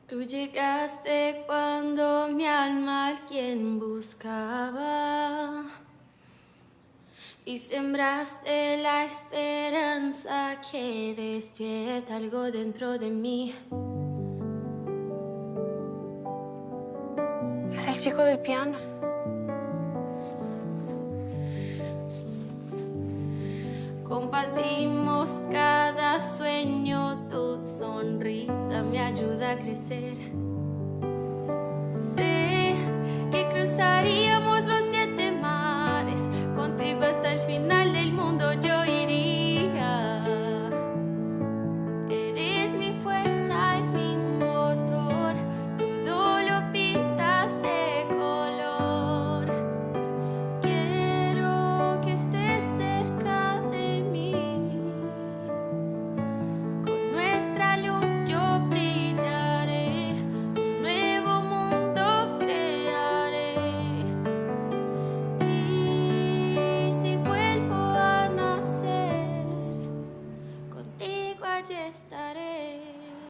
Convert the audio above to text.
Tú llegaste cuando mi alma alguien buscaba y sembraste la esperanza que despierta algo dentro de mí. Es el chico del piano. Compartimos cada sueño, tu sonrisa me ayuda a crecer. Sé que cruzaría